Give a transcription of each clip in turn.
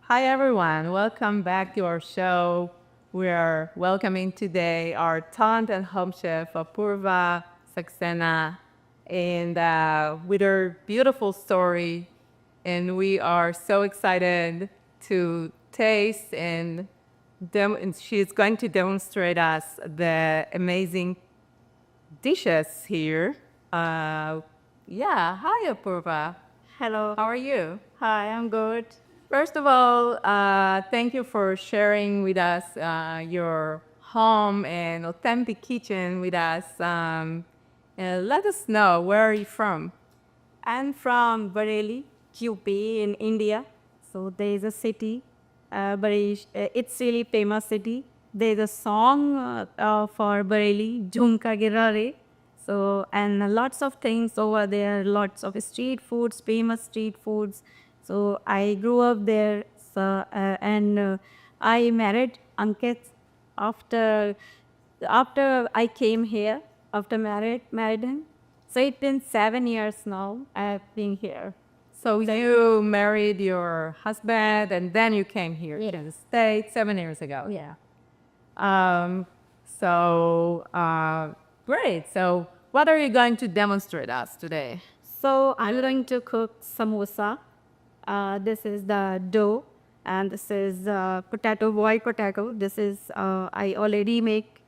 Hi, everyone. Welcome back to our show. We are welcoming today our talent and home chef, Apoorva Saxena, and with her beautiful story. And we are so excited to taste and she's going to demonstrate us the amazing dishes here. Uh, yeah, hi, Apoorva. Hello. How are you? Hi, I'm good. First of all, thank you for sharing with us your home and authentic kitchen with us. Let us know, where are you from? I'm from Bareilly, UP in India. So there is a city, it's really famous city. There's a song for Bareilly, Jhumka Girare. So and lots of things over there, lots of street foods, famous street foods. So I grew up there. And I married Ankit after I came here after married him. So it's been 7 years now. I've been here. So you married your husband and then you came here to the States 7 years ago. Yeah. Um, so great. So what are you going to demonstrate us today? So I'm going to cook samosa. This is the dough, and this is boiled potato. This is I already make.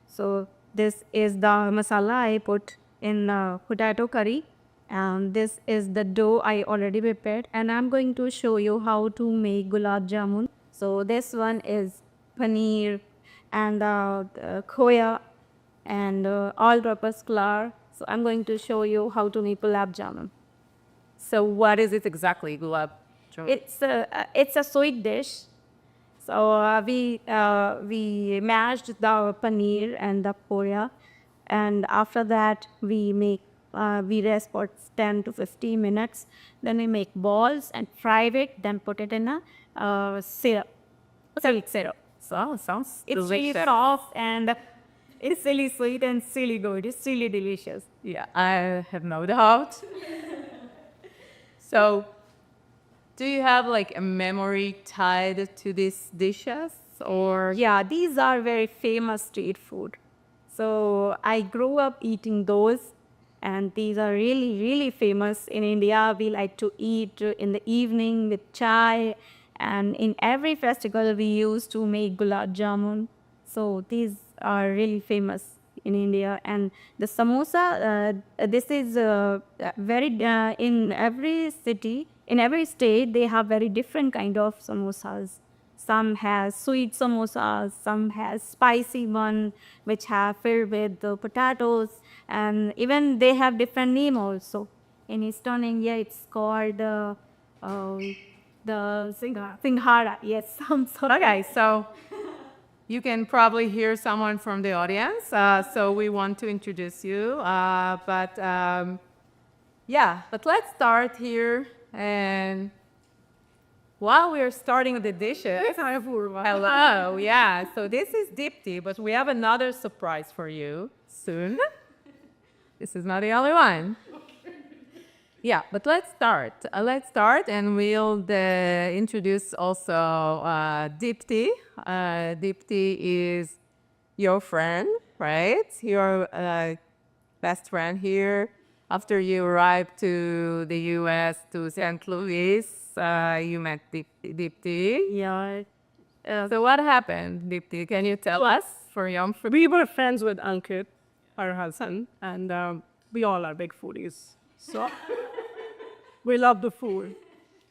So this is the masala I put in potato curry, and this is the dough I already prepared. And I'm going to show you how to make gulab jamun. So this one is paneer and khoya and all-purpose flour. So I'm going to show you how to make gulab jamun. So what is it exactly, gulab? It's a sweet dish. So we mashed the paneer and the khoya, and after that we rest for 10 to 15 minutes. Then we make balls and fry it. Then put it in a syrup, sweet syrup. So sounds It's really delicious. soft and it's really sweet and really good. It's really delicious. Yeah, I have no doubt. So, do you have like a memory tied to these dishes, or Yeah, these are very famous street food. So I grew up eating those, and these are really, really famous in India. We like to eat in the evening with chai, and in every festival we used to make gulab jamun. So these are really famous in India. And the samosa, this is very in every city, in every state, they have very different kind of samosas. Some has sweet samosas, some has spicy one, which have filled with the potatoes, and even they have different name also. In Eastern India, it's called uh, the Singhara. Yes, I'm sorry. okay? So you can probably hear someone from the audience. So we want to introduce you, but yeah, but let's start here. And while we're starting with the dishes, hello, yeah. So this is Dipti, but we have another surprise for you soon. This is not the only one. Yeah, but let's start. And we'll introduce also Dipti. Dipti is your friend, right? Your best friend here. After you arrived to the U.S., to St. Louis, you met Dipti. Yeah. So what happened, Dipti? Can you tell us for young? We were friends with Ankit, her husband, and we all are big foodies. So we love the food.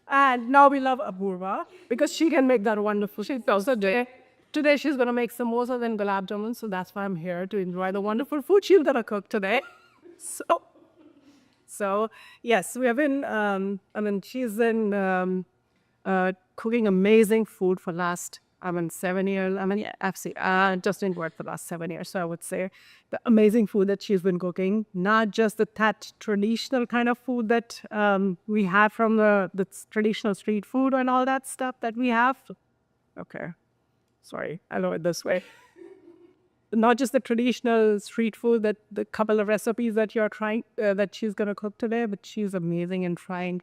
And now we love Apoorva because she can make that wonderful. She's also doing. Today she's going to make samosas and gulab jamun, so that's why I'm here to enjoy the wonderful food she's going to cook today. So yes, we have been, she's been cooking amazing food for last, 7 years. Yeah, absolutely. Just didn't work for the last 7 years. So I would say the amazing food that she's been cooking, not just that traditional kind of food that we have from the traditional street food and all that stuff that we have. Okay. Sorry, I know it this way. Not just the traditional street food, that the couple of recipes that you're trying, that she's going to cook today, but she's amazing in trying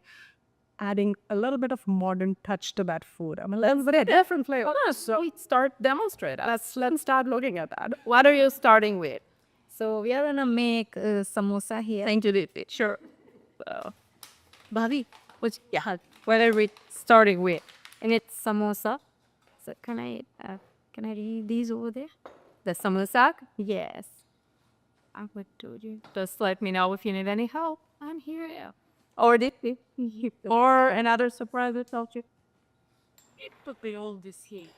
adding a little bit of modern touch to that food. I mean, let's get a different flavor. So let's start demonstrate. Let's start looking at that. What are you starting with? So we are gonna make samosa here. Thank you, Diti. Sure. So, Bobby, what are we starting with? And it's samosa. So can I read these over there? The samosa? Yes. I would do you. Just let me know if you need any help. I'm here. Or Diti. Or another surprise I told you. It put me all this here.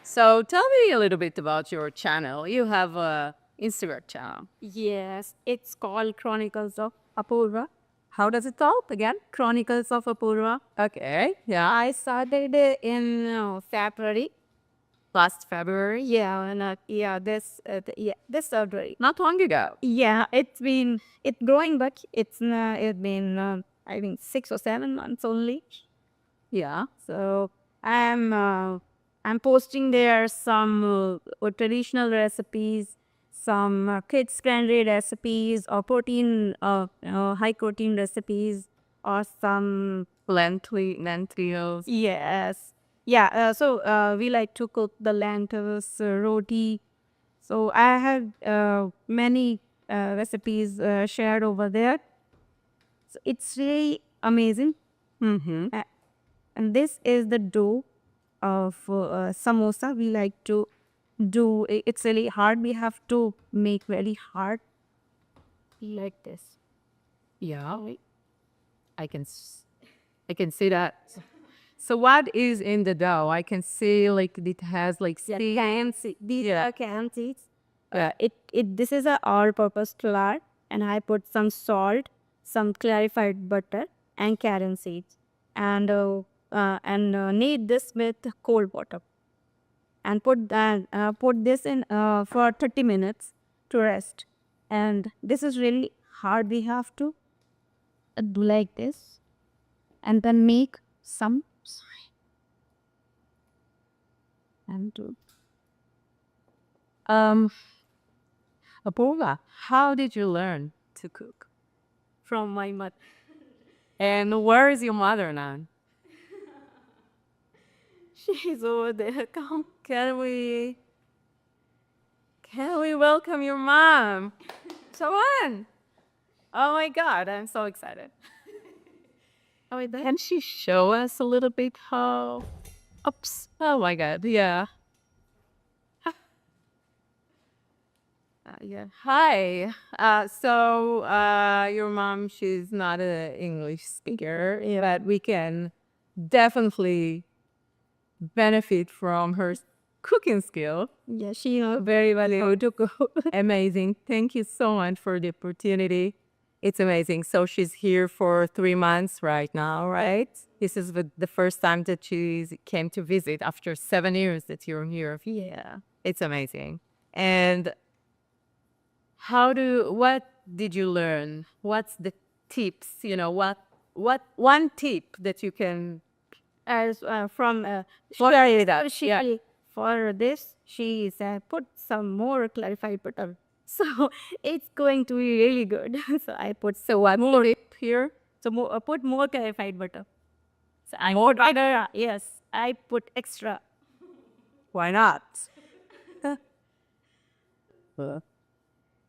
So tell me a little bit about your channel. You have a Instagram channel. Yes, it's called Chronicles of Apoorva. How does it called again? Chronicles of Apoorva. Okay, yeah. I started it in February. Last February. Yeah, and this February. Not long ago. Yeah, it's growing, but it's been I think 6 or 7 months only. Yeah. So I'm posting there some traditional recipes, some kids friendly recipes, or high protein recipes, or some Lentils. yes. Yeah, so we like to cook the lentils, roti. So I have many recipes shared over there. So it's really amazing. Mm-hmm. And this is the dough of samosa. We like to do, it's really hard. We have to make very hard like this. Yeah. I can see that. So what is in the dough? I can see like it has like These are canned seeds. This is a all-purpose flour, and I put some salt, some clarified butter, and canned seeds, and knead this with cold water, and put this in for 30 minutes to rest. And this is really hard. We have to do like this, and then make some. And do. Apoorva, how did you learn to cook? From my mother. And where is your mother now? She's over there. Come. Can we welcome your mom? Come on. Oh my God, I'm so excited. Can she show us a little bit how? Oops. Oh my God. Yeah. Yeah. Hi. So your mom, she's not an English speaker, but we can definitely benefit from her cooking skill. Yeah, she knows very well how to cook. Amazing. Thank you so much for the opportunity. It's amazing. So she's here for 3 months right now, right? This is the first time that she came to visit after 7 years that you're here. Yeah. It's amazing. And what did you learn? What's the tips? What one tip that you can As from share with us? she for this she said put some more clarified butter. So it's going to be really good. So I put One more tip here. so put more clarified butter. So I More butter. Yes, I put extra. Why not?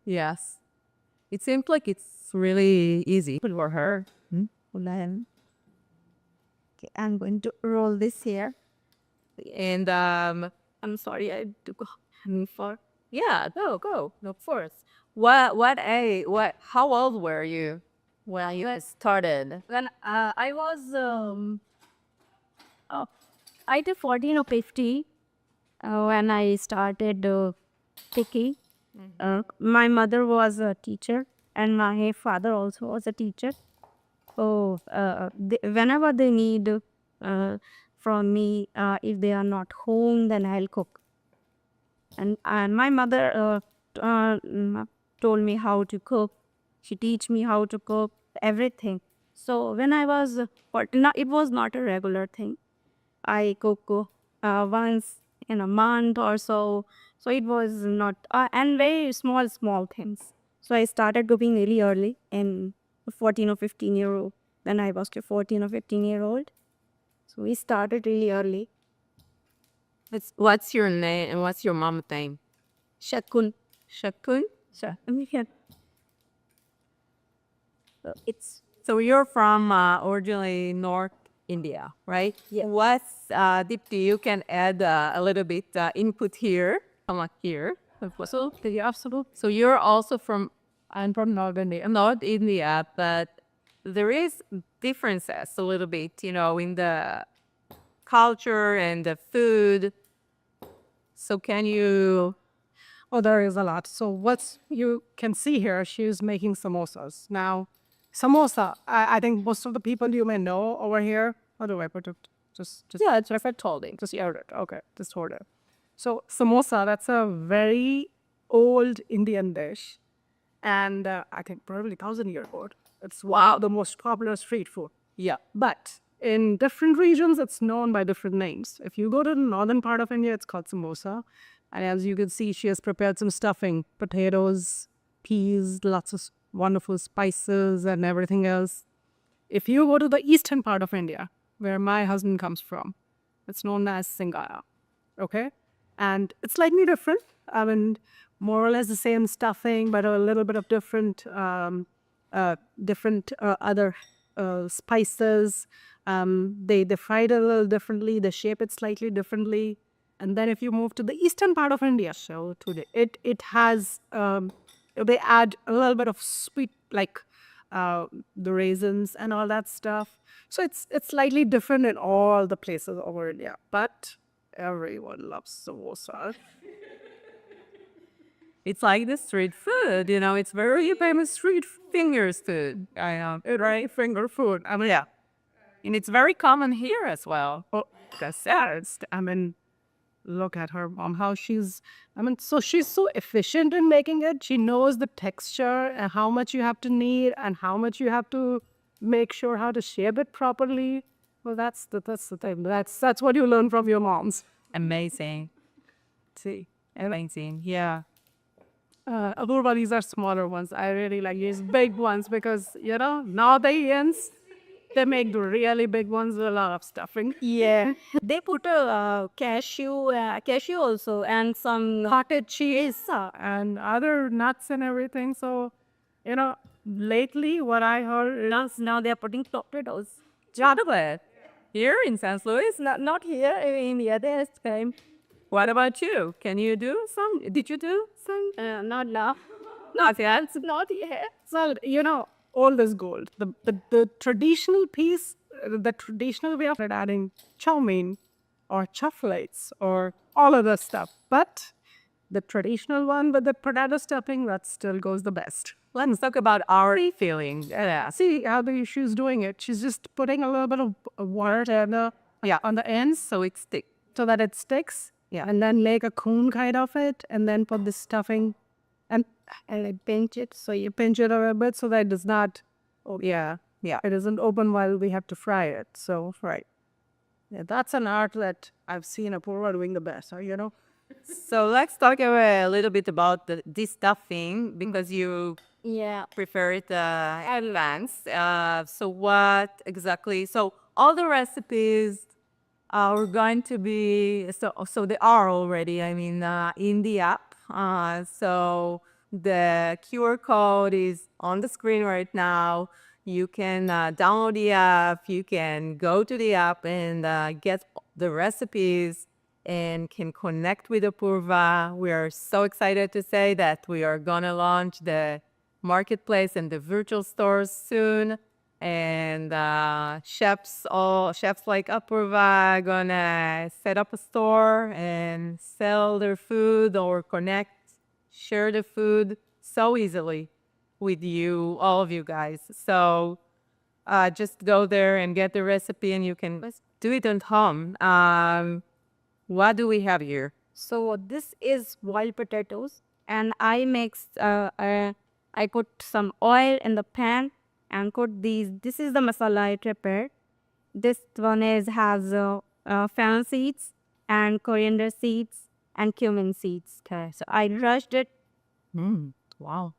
Yes. It seems like it's really easy for her. Hold on. Okay, I'm going to roll this here. And I'm sorry, I had to go for. yeah, go. Of course. How old were you when you started? When I was either 14 or 15 when I started cooking. My mother was a teacher and my father also was a teacher. So whenever they need from me, if they are not home, then I'll cook. And my mother told me how to cook. She teach me how to cook everything. So when I was, it was not a regular thing. I cook once in a month or so. So it was not, and very small things. So I started cooking really early in 14 or 15-year-old. Then I was a 14 or 15-year-old. So we started really early. What's your name and what's your mom's name? Shakun. Shakun? Sure. Yeah. So it's So you're from originally North India, right? Yeah. What's Dipti? You can add a little bit input here, come here. So So you're also from I'm from North India. North India, but there is differences a little bit, in the culture and the food. So can you? Oh, there is a lot. So what you can see here, she's making samosas. Now, samosa, I think most of the people you may know over here. How do I put it? Just Yeah, it's perfect holding. just hold it. Okay, just hold it. So samosa, that's a very old Indian dish, and I think probably 1,000 year old. It's wow the most popular street food. Yeah. But in different regions, it's known by different names. If you go to the northern part of India, it's called samosa. And as you can see, she has prepared some stuffing, potatoes, peas, lots of wonderful spices and everything else. If you go to the eastern part of India, where my husband comes from, it's known as singaya. Okay? And it's slightly different. I mean, more or less the same stuffing, but a little bit of different other spices. They fry it a little differently. They shape it slightly differently. And then if you move to the eastern part of India, so it has they add a little bit of sweet like the raisins and all that stuff. So it's slightly different in all the places over India, but everyone loves samosa. It's like the street food, it's very famous street fingers food. Right, finger food. I mean, Yeah. And it's very common here as well. oh, that's sad. I mean, look at her mom, how she's, I mean, so she's so efficient in making it. She knows the texture and how much you have to knead and how much you have to make sure how to shape it properly. Well, that's the thing. That's what you learn from your moms. Amazing. See. Amazing. Yeah. Apoorva, these are smaller ones. I really like these big ones because, now the Indians, they make the really big ones with a lot of stuffing. yeah. They put a cashew also, and some Cottage cheese and other nuts and everything. So, lately what I heard is now they are putting potatoes. Chocolate. Here in San Luis? Not here in India. There's time. What about you? Can you do some? Did you do some? Not now. Not yet. Not yet. so, old is gold. The traditional piece, the traditional way of adding chow mein or chocolates or all of the stuff. But the traditional one with the potato stuffing, that still goes the best. Let's talk about our feeling. Yeah. See how she's doing it. She's just putting a little bit of water on the ends So it sticks. so that it sticks. Yeah. And then make a cone kind of it, and then put the stuffing, and And I pinch it. so you pinch it a little bit so that it does not. Oh Yeah. it doesn't open while we have to fry it. So right. Yeah, that's an art that I've seen Apoorva doing the best. So let's talk a little bit about this stuffing because you Yeah. prefer it advanced. So what exactly? So all the recipes are going to be so they are already. I mean, in the app. So the QR code is on the screen right now. You can download the app. You can go to the app and get the recipes and can connect with Apoorva. We are so excited to say that we are gonna launch the marketplace and the virtual stores soon. And chefs like Aproova gonna set up a store and sell their food or connect, share the food so easily with you, all of you guys. So just go there and get the recipe and you can do it at home. What do we have here? So this is boiled potatoes, and I put some oil in the pan and put these. This is the masala I prepared. This one has fennel seeds and coriander seeds and cumin seeds. Okay, so I crushed it. Wow.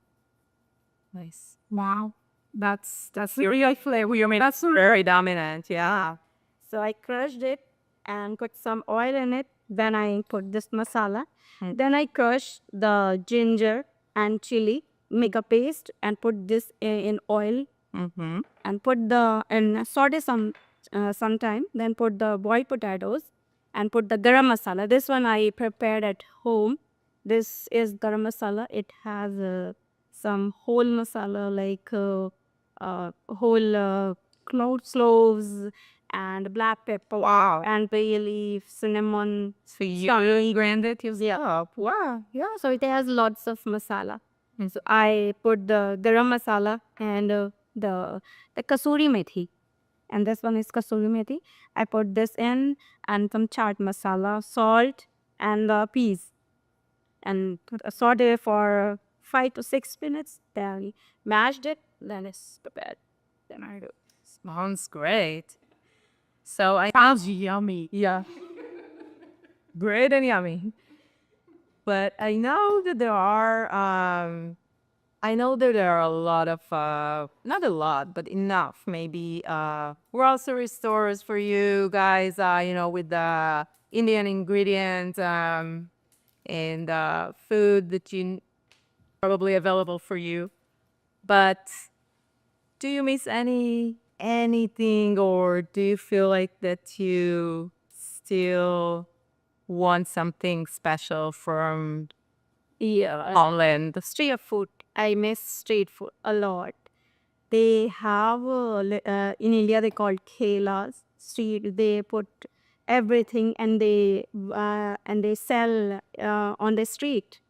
Nice. Wow. That's real flavor. You mean that's very dominant, yeah. So I crushed it and put some oil in it. Then I put this masala. Then I crush the ginger and chili, make a paste, and put this in oil and put the and saute some time. Then put the boiled potatoes and put the garam masala. This one I prepared at home. This is garam masala. It has some whole masala like whole cloves and black pepper. Wow. And bay leaf, cinnamon. So you grind it yourself. Wow. Yeah, so it has lots of masala. So I put the garam masala and the kasuri methi. And this one is kasuri methi. I put this in and some chaat masala, salt, and the peas. And saute for 5 to 6 minutes. Then mashed it. Then it's prepared. Then I do. Sounds great. So Sounds yummy. yeah, great and yummy. But I know that there are a lot of, not a lot, but enough maybe, grocery stores for you guys, with the Indian ingredients, and food that you probably available for you. But do you miss anything, or do you feel like that you still want something special from Yeah. Holland? The street food. I miss street food a lot. They have in India they call kelas street. They put everything and they sell on the street,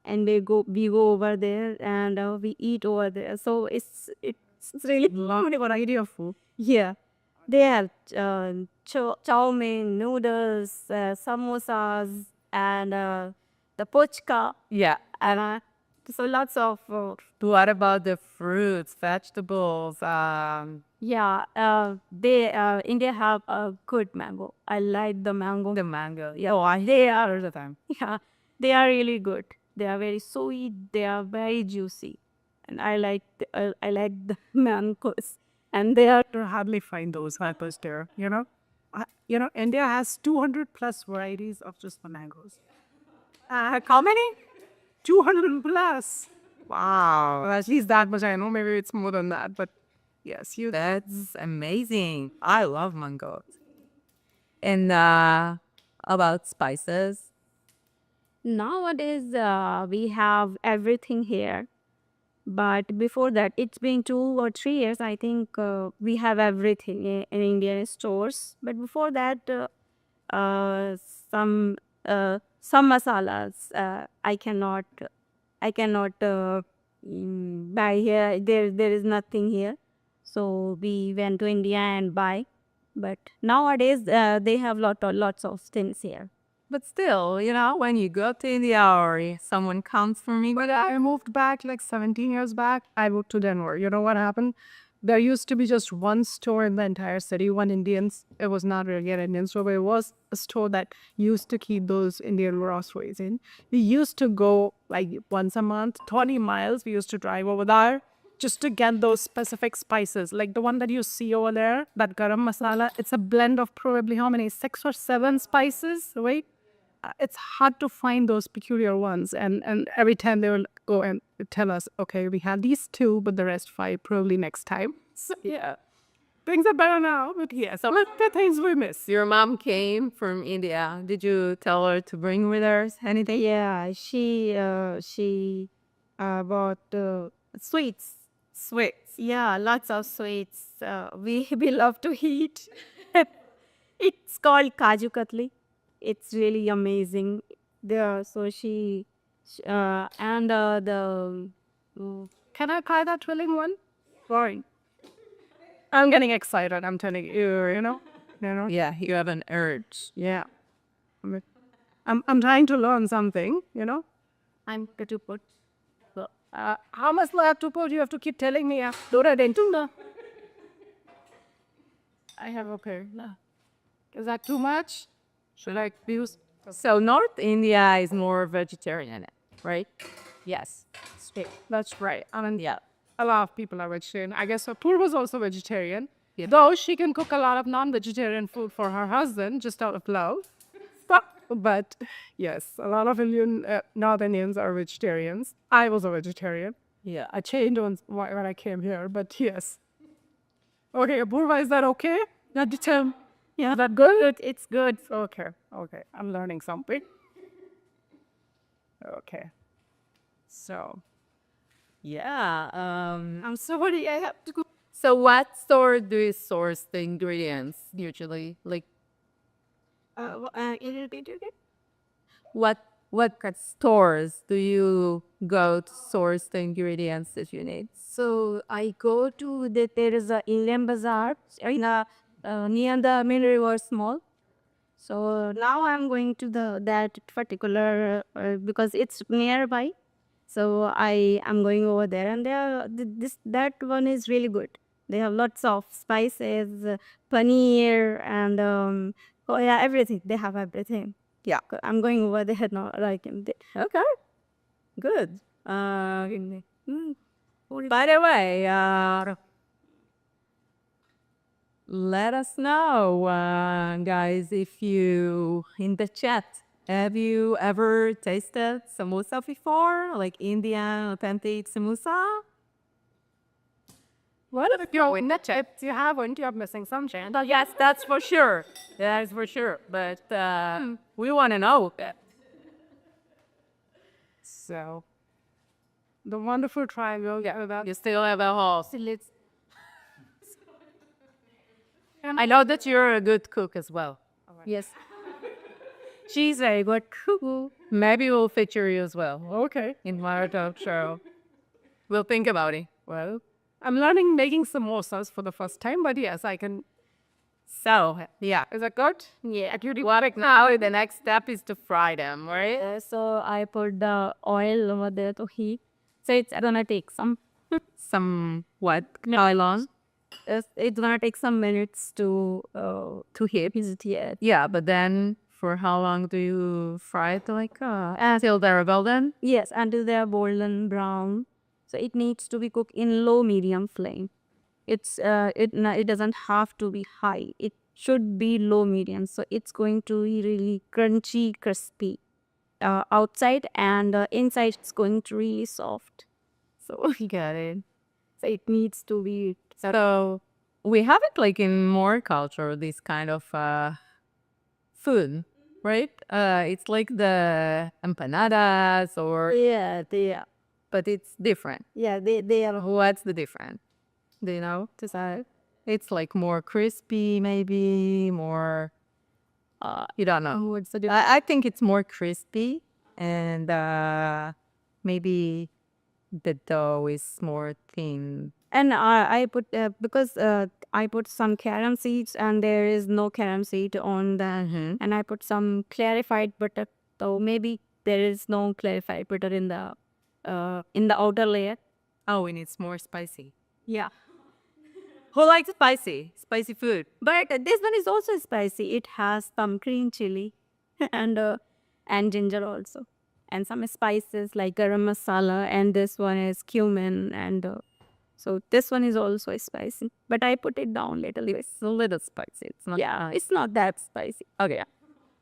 and we go over there and we eat over there. So it's really Lovely variety of food. yeah. They have chow mein, noodles, samosas, and the puchka. Yeah. And so lots of What about the fruits, vegetables? yeah. They India have a good mango. I like the mango. The mango. Yeah, oh, they are all the time. Yeah, they are really good. They are very sweet. They are very juicy, and I like the mangoes. And they are You hardly find those apples there, you know? India has 200 plus varieties of just the mangoes. How many? 200 plus. Wow. Well, at least that much I know. Maybe it's more than that, but yes, That's amazing. I love mangoes. And about spices? nowadays we have everything here. But before that, it's been 2 or 3 years. I think we have everything in Indian stores. But before that, uh, some some masalas I cannot buy here. There is nothing here. So we went to India and buy. But nowadays they have lots of things here. But still, when you go to India or someone comes for me, When I moved back like 17 years back, I moved to Denver. You know what happened? There used to be just one store in the entire city, one Indian's. It was not really an Indian store, but it was a store that used to keep those Indian groceries in. We used to go like once a month, 20 miles. We used to drive over there just to get those specific spices. Like the one that you see over there, that garam masala, it's a blend of probably how many? 6 or 7 spices, right? It's hard to find those peculiar ones, and every time they will go and tell us, okay, we had these 2, but the rest 5 probably next time. So yeah, things are better now, but yeah, some of the things we miss. your mom came from India. Did you tell her to bring with her anything? Yeah, she bought sweets. Sweets. Yeah, lots of sweets. We love to eat. It's called kaju katli. It's really amazing. There, so and the Can I try that trilling one? Sorry. I'm getting excited, I'm telling you, you know? Yeah, you have an urge. Yeah. I'm trying to learn something, you know? I'm going to put. How much do I have to put? You have to keep telling me. Dora dentunda. I have okay. Is that too much? Should I use? So North India is more vegetarian, right? Yes. That's right. Yeah. a lot of people are vegetarian. I guess Apoorva is also vegetarian. Yeah. Though she can cook a lot of non-vegetarian food for her husband just out of love. But yes, a lot of Indian, North Indians are vegetarians. I was a vegetarian. Yeah, I changed when I came here, but yes. Okay, Apoorva, is that okay? That determ- Yeah, Is that good? it's good. Okay, okay. I'm learning something. Okay. So, Yeah. I'm sorry, I have to go. So what store do you source the ingredients usually? Like It'll be okay. what stores do you go to source the ingredients that you need? So I go to there is a Indian bazaar in near the Main River Mall. So now I'm going to that particular because it's nearby. So I am going over there, and that one is really good. They have lots of spices, paneer, and oh yeah, everything. They have everything. Yeah. I'm going over there now. Like Okay. Good. mm, By the way, let us know, guys, if you in the chat, have you ever tasted samosa before? Like Indian authentic samosa? what if you're in the chat? You haven't, you're missing something. Yes, that's for sure. That is for sure. But we want to know. So, the wonderful triangle. You still have a house. I know that you're a good cook as well. yes, she's very good. Maybe we'll feature you as well Okay. in my talk show. We'll think about it. Well, I'm learning making samosas for the first time, but yes, I can. So, yeah. Is that good? Yeah. Now the next step is to fry them, right? So I put the oil over there to heat. So it's gonna take Some what? How long? it's gonna take some minutes to heat. Yeah. Yeah, but then for how long do you fry it? Like until they're golden? Yes, until they are golden brown. So it needs to be cooked in low medium flame. It doesn't have to be high. It should be low medium. So it's going to be really crunchy, crispy outside, and inside it's going to be really soft. So Got it. so it needs to be. So we have it like in more culture, this kind of food, right? It's like the empanadas or, but it's different. They are. What's the difference? Do you know? It's like more crispy, maybe more. You don't know. What's the difference? I think it's more crispy, and maybe the dough is more thin. And I put because I put some carom seeds, and there is no carom seed on that, and I put some clarified butter. So maybe there is no clarified butter in the outer layer. Oh, and it's more spicy. Yeah, Who likes spicy? Spicy food. but this one is also spicy. It has some green chili, and ginger also, and some spices like garam masala, and this one is cumin, and so this one is also spicy. But I put it down little bit. It's a little spicy. It's not. Yeah, it's not that spicy. Okay.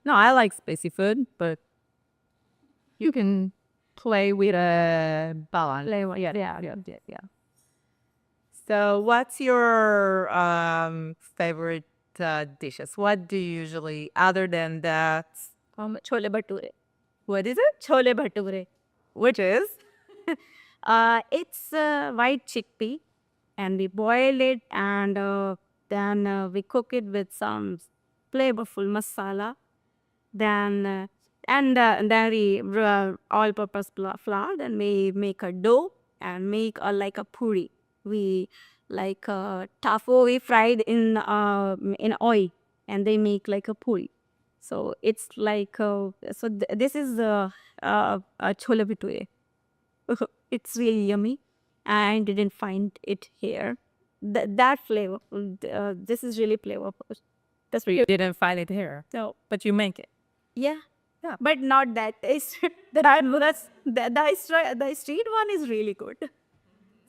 No, I like spicy food, but you can play with a balance. Flavor, yeah. So, what's your favorite dishes? What do you usually, other than that, Chole bhature. what is it? Chole bhature. Which is? It's white chickpea, and we boil it, and then we cook it with some flavorful masala. Then then we all-purpose flour. Then we make a dough and make like a puri. We like tofu. We fried in oil, and they make like a puri. So it's like this is chole bhature. It's really yummy. I didn't find it here. That flavor, this is really flavorful. That's You didn't find it here, so but you make it. yeah, but not that taste. The street one is really good.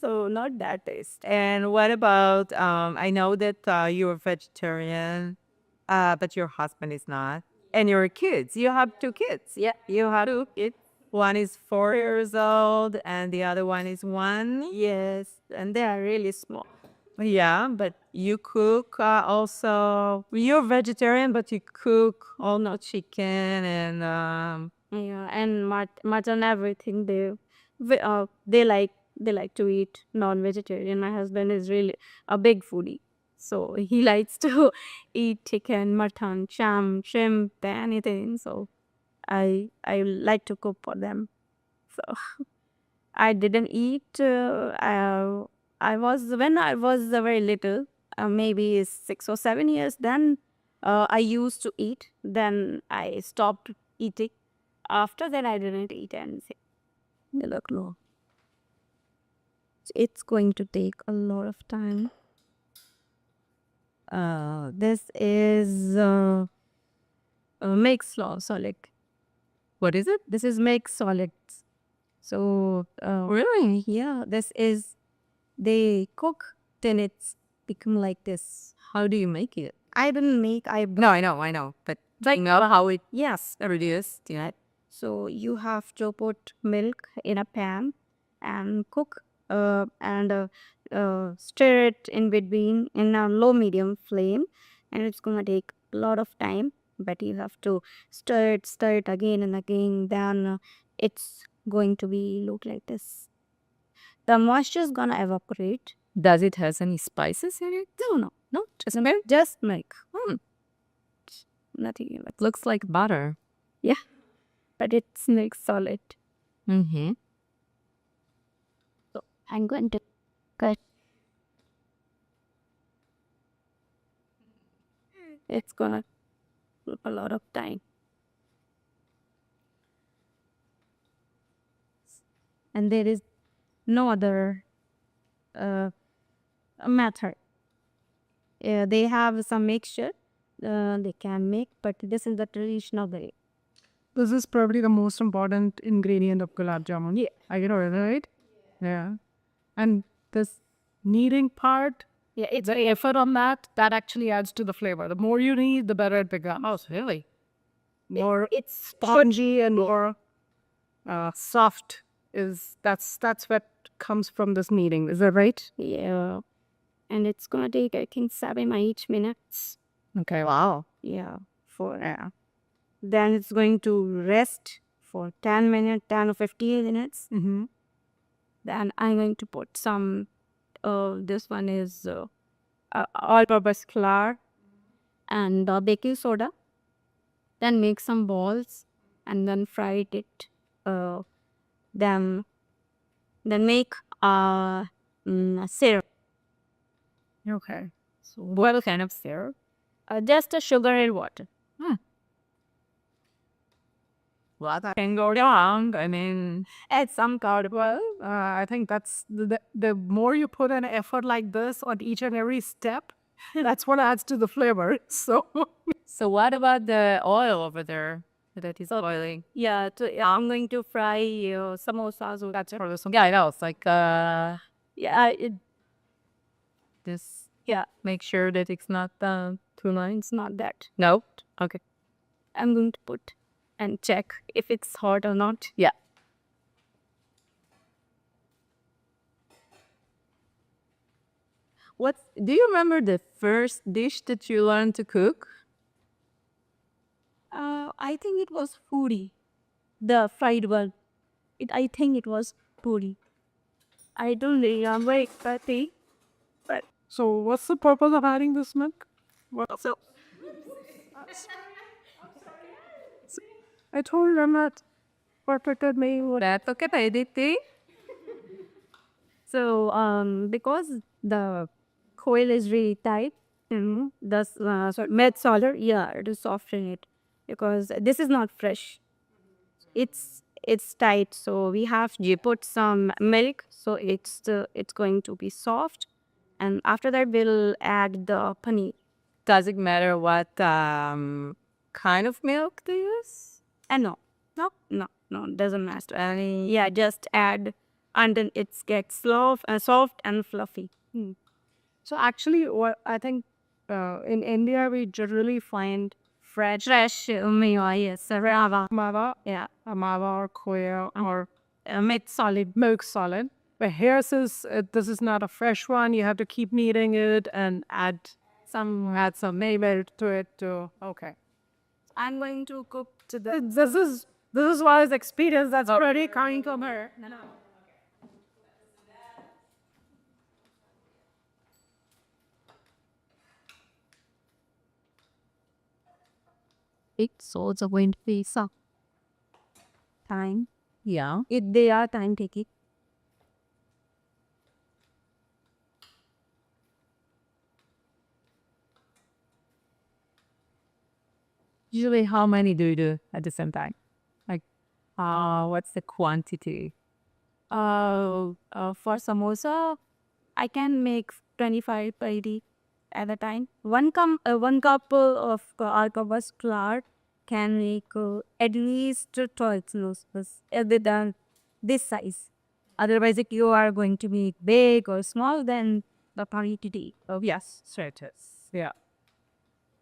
So not that taste. And what about, I know that you're vegetarian, but your husband is not. And your kids, you have two kids. Yeah, You have two kids. One is 4 years old and the other one is 1. yes, and they are really small. Yeah, but you cook also. You're vegetarian, but you cook all no chicken and Yeah, and mutton, everything. They like to eat non-vegetarian. My husband is really a big foodie, so he likes to eat chicken, mutton, shrimp, anything. So I like to cook for them. So I didn't eat. I was when I was very little, maybe 6 or 7 years. Then I used to eat. Then I stopped eating. After that, I didn't eat anything. Look, no. It's going to take a lot of time. This is mixed solid. what is it? This is mixed solids. So Really? yeah, this is they cook, then it's become like this. How do you make it? I didn't make. No, I know. But like, you know how it Yes. reduced, you know? So you have to put milk in a pan and cook and stir it in between in a low medium flame, and it's gonna take a lot of time. But you have to stir it again and again. Then it's going to be look like this. The moisture is gonna evaporate. Does it has any spices in it? No, Just milk? just milk. Hmm. Nothing else. Looks like butter. But it's milk solid. Mm-hmm. So I'm going to cut. It's gonna take a lot of time. And there is no other method. They have some mixture they can make, but this is the traditional way. This is probably the most important ingredient of gulab jamun. Yeah. I get it right? Yeah. And this kneading part, Yeah, it's the effort on that actually adds to the flavor. The more you knead, the better it becomes. Oh, really? More it's spongy and more soft that's what comes from this kneading. Is that right? yeah, and it's gonna take I think 7 or 8 minutes. Okay. Wow. Yeah, for then it's going to rest for 10 minutes, 10 or 15 minutes. Mm-hmm. Then I'm going to put some, this one is all-purpose flour and baking soda. Then make some balls and then fry it. Then make a syrup. Okay. So what kind of syrup? Just a sugar and water. Well, that can go wrong. I mean, Add some curd. Well, I think that's the more you put an effort like this on each and every step, that's what adds to the flavor. So so what about the oil over there that is boiling? Yeah, I'm going to fry samosas. That's for this one. Yeah, I know. It's like Yeah, just yeah, make sure that it's not too nice. it's not that. No. Okay. I'm going to put and check if it's hot or not. Yeah. Do you remember the first dish that you learned to cook? I think it was puri, the fried one. I think it was puri. I don't remember exactly, but so what's the purpose of adding this milk? so I told them that perfected me. That's okay, Aditi. so because the coil is really tight, the made solder, yeah, it is soften it because this is not fresh. It's tight, so we have to put some milk, so it's going to be soft, and after that we'll add the paneer. Does it matter what kind of milk to use? And no, doesn't matter. Yeah, just add and then it gets soft and fluffy. So actually, what I think in India we generally find fresh Fresh mayo, yes, rava. mava, Yeah, amava or koya or made solid. milk solid. But here, since this is not a fresh one, you have to keep kneading it and add some mayo to it. Okay. I'm going to cook to the. This is what is experience that's already coming from her. It's also going to be some time. Yeah. They are time taking. Usually, how many do you do at the same time? Like, what's the quantity? For samosa, I can make 25 per day at a time. One cup of alcohol flour can make at least 12 samosas other than this size. Otherwise, if you are going to make big or small, then the quantity. Oh, yes, straight is. Yeah.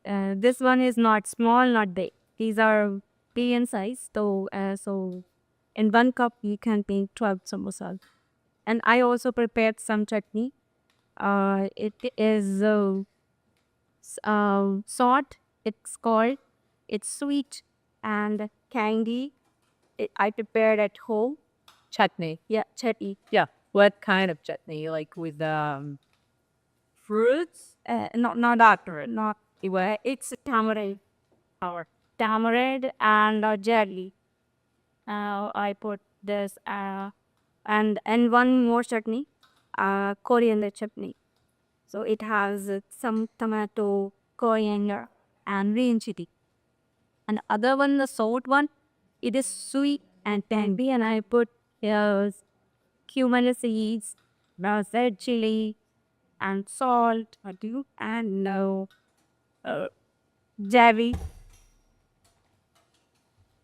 This one is not small, not big. These are medium size. So in 1 cup you can make 12 samosas. And I also prepared some chutney. It is salt. It's called. It's sweet and candy. I prepared at home. Chutney. Yeah, chutney. Yeah. What kind of chutney? Like with fruits? Not that. Not it's tamarind. Or Tamarind and jelly. I put this and one more chutney, coriander chutney. So it has some tomato, coriander, and green chili. And other one, the salt one, it is sweet and tangy, and I put cumin seeds, red chili, and salt, and jelly,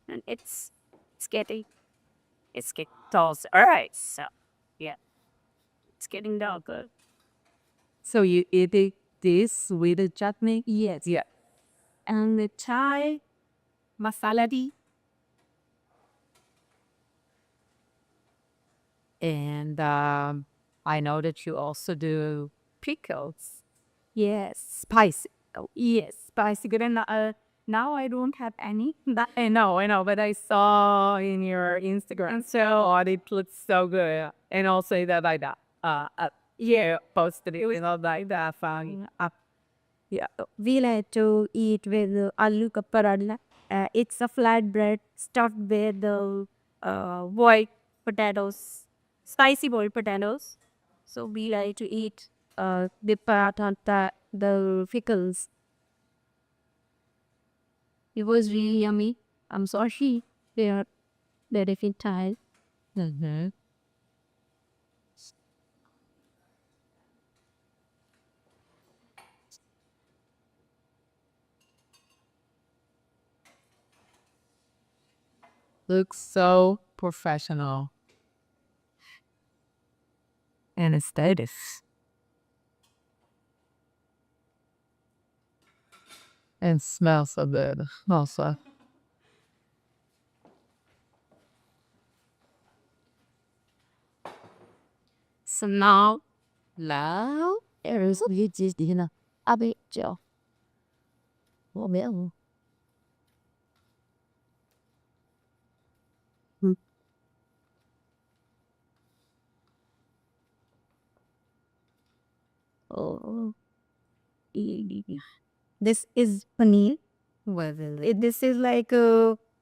and it's getting toast. All right, so yeah, it's getting darker. so you eat this with the chutney? Yes. Yeah. And the chai masala tea. And I know that you also do pickles. Yes. Spicy. Yes. Spicy good. And now I don't have any. But I know, but I saw in your Instagram. So it looks so good. And also that like that. Yeah, posted it, like that. Yeah. we like to eat with aloo ka paratha. It's a flat bread stuffed with boiled potatoes, spicy boiled potatoes. So we like to eat the paratha, the pickles. It was really yummy. I'm sorry they are very fit tired. Mm-hmm. Looks so professional. And aesthetics. And smells so good also. So now Now? there is a bit Joe. Oh, this is paneer. What is it? This is like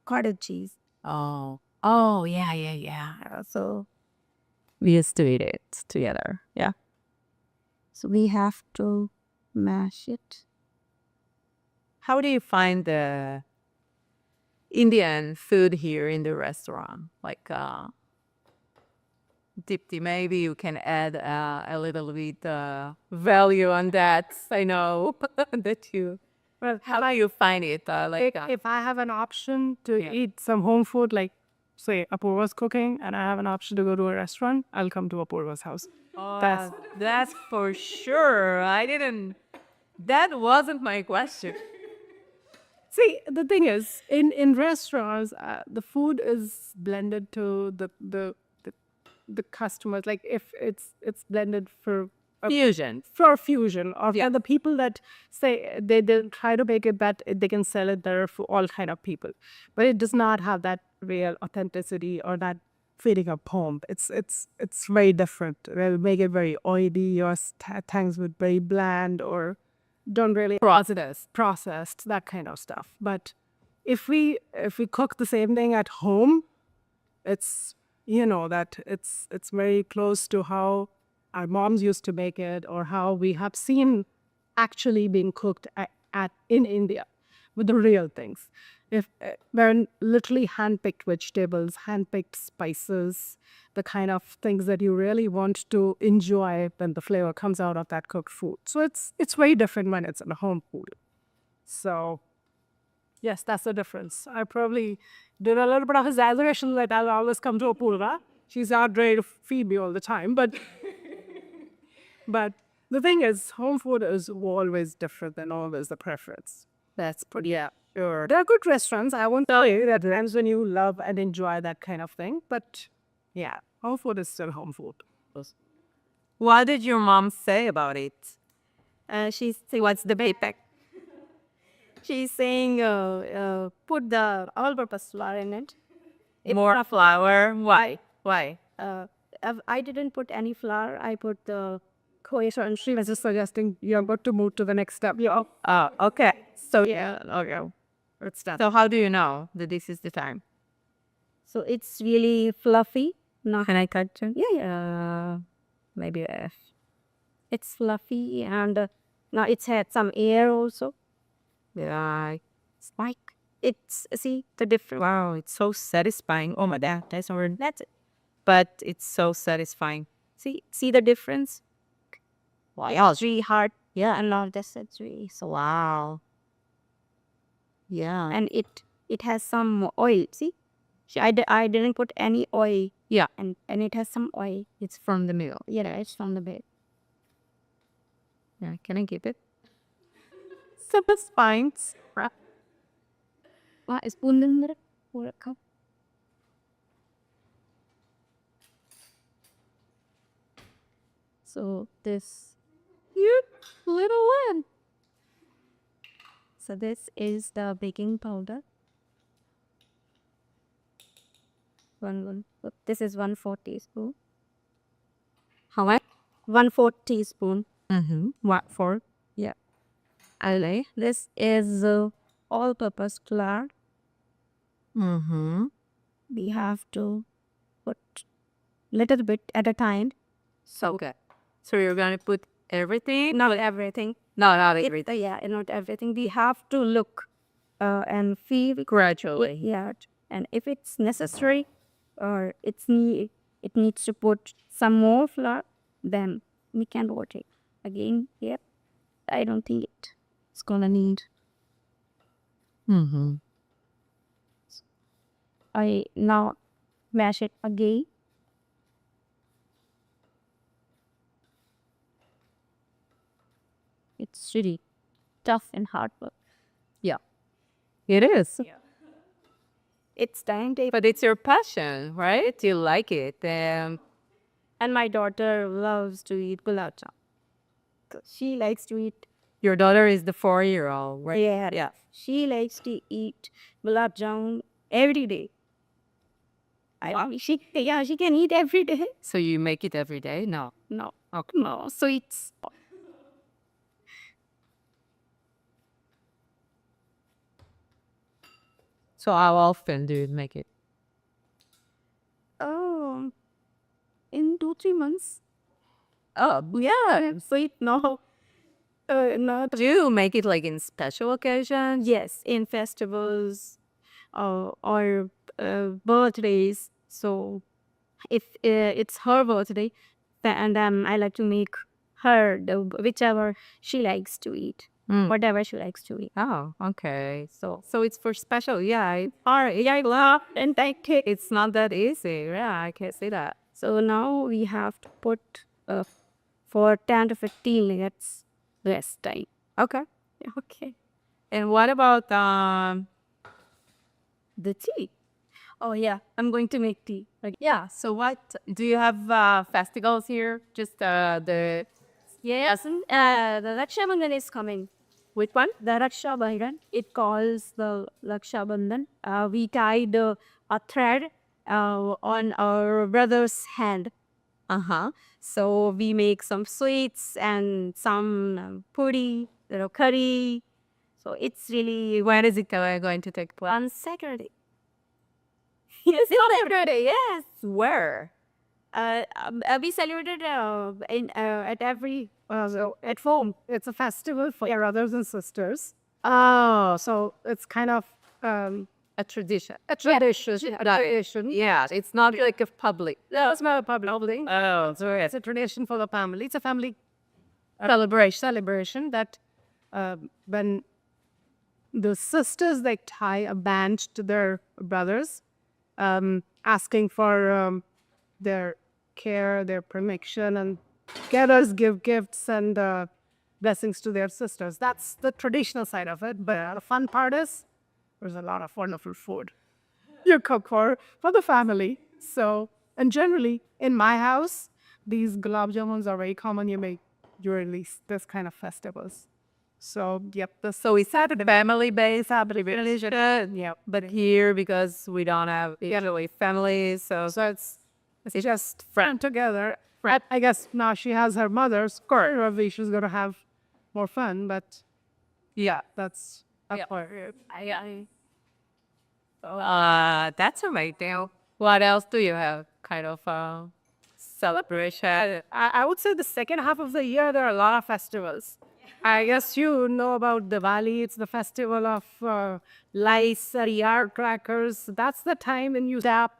cottage cheese. Oh, yeah. So We used to eat it together. Yeah. so we have to mash it. How do you find the Indian food here in the restaurant? Like, Dipti, maybe you can add a little bit value on that. I know that you. Well, How do you find it? if I have an option to Yeah. eat some home food, like say Apoorva's cooking and I have an option to go to a restaurant, I'll come to Apoorva's house. That's for sure. That wasn't my question. See, the thing is, in restaurants, the food is blended to the customers. Like if it's blended for Fusion. fusion, or the people that say they try to make it that they can sell it there for all kind of people, but it does not have that real authenticity or that feeling of home. It's very different. They'll make it very oily or things with very bland or don't really processed that kind of stuff. But if we cook the same thing at home, it's that it's very close to how our moms used to make it or how we have seen actually being cooked in India with the real things. If they're literally hand-picked vegetables, hand-picked spices, the kind of things that you really want to enjoy when the flavor comes out of that cooked food. So it's very different when it's in a home food. So yes, that's the difference. I probably did a little bit of exaggeration that I'll always come to Apoorva. She's out ready to feed me all the time, but the thing is, home food is always different than always the preference. That's pretty Sure. There are good restaurants. I won't tell you that times when you love and enjoy that kind of thing, but yeah, home food is still home food. What did your mom say about it? She's saying, what's the payback? She's saying, put the all-purpose flour in it. More flour? Why? Why? I didn't put any flour. I put the So, and she was just suggesting you're about to move to the next step. Oh, okay. So Yeah, okay. It's done. So how do you know that this is the time? So it's really fluffy. No, Can I cut you? yeah. Maybe it's fluffy and now it's had some air also. Yeah. It's like it's see the difference. Wow, it's so satisfying. Oh my God, that's our that's it. But it's so satisfying. See the difference. Wow. It's really hard. Yeah, and now this it's really so. Wow. Yeah. And it has some oil. See, I didn't put any oil. Yeah. And it has some oil. It's from the mill. Yeah, it's from the bed. Yeah. Can I keep it? So that's fine. Spoon in there for a cup. So this Cute little one. so this is the baking powder. This is 1/4 teaspoon. How much? 1/4 teaspoon. What for? Yeah. LA. This is all-purpose flour. We have to put little bit at a time. So good. So you're gonna put everything? Not everything. No, not everything. Yeah, not everything. We have to look and feel Gradually. Yeah, and if it's necessary or it needs to put some more flour, then we can put it again. Yep. I don't think it's gonna need. I now mash it again. It's really tough and hard work. Yeah. It is. It's timetable. But it's your passion, right? You like it. And my daughter loves to eat gulab jamun. She likes to eat. Your daughter is the 4-year-old, right? Yeah. Yeah. She likes to eat gulab jamun every day. She can eat every day. So you make it every day? No. No. Okay. No. So it's So how often do you make it? in 2-3 months. Oh, yeah. So it no. Not Do you make it like in special occasions? yes in festivals or birthdays. So if it's her birthday, then I like to make her whichever she likes to eat. whatever she likes to eat. Oh, okay. So it's for special. Yeah, I love and thank you. It's not that easy. Yeah, I can see that. So now we have to put for 10 to 15 minutes rest time. Okay. Okay. And what about The tea. Oh yeah, I'm going to make tea. Okay. yeah? So what do you have festivals here? Just the Yes, the Raksha Bandhan is coming. which one? The Raksha Bandhan, it calls the Raksha Bandhan. We tied a thread on our brother's hand. Uh-huh. So we make some sweets and some puri, curry. So it's really When is it going to take place? on Saturday. Yes, on Saturday. Yes. Where? We celebrated at every So at home. it's a festival for your brothers and sisters. Oh, So it's kind of a tradition. a tradition. Yeah, it's not like a public. No, it's not a public thing. Oh, so It's a tradition for the family. It's a family celebration that when the sisters they tie a band to their brothers, asking for their care, their permission, and brothers give gifts and blessings to their sisters. That's the traditional side of it. But the fun part is there's a lot of wonderful food you cook for the family. So, and generally in my house, these gulab jamuns are very common. You make during this kind of festivals. So, yep, So it's at a family-based religion. Yeah, but here because we don't have usually families, so so it's just friend together. I guess now she has her mother's course. Probably she's gonna have more fun, but yeah, that's part. that's amazing. What else do you have? Kind of celebration. I would say the second half of the year there are a lot of festivals. I guess you know about Diwali. It's the festival of lights, yard crackers. That's the time when you tap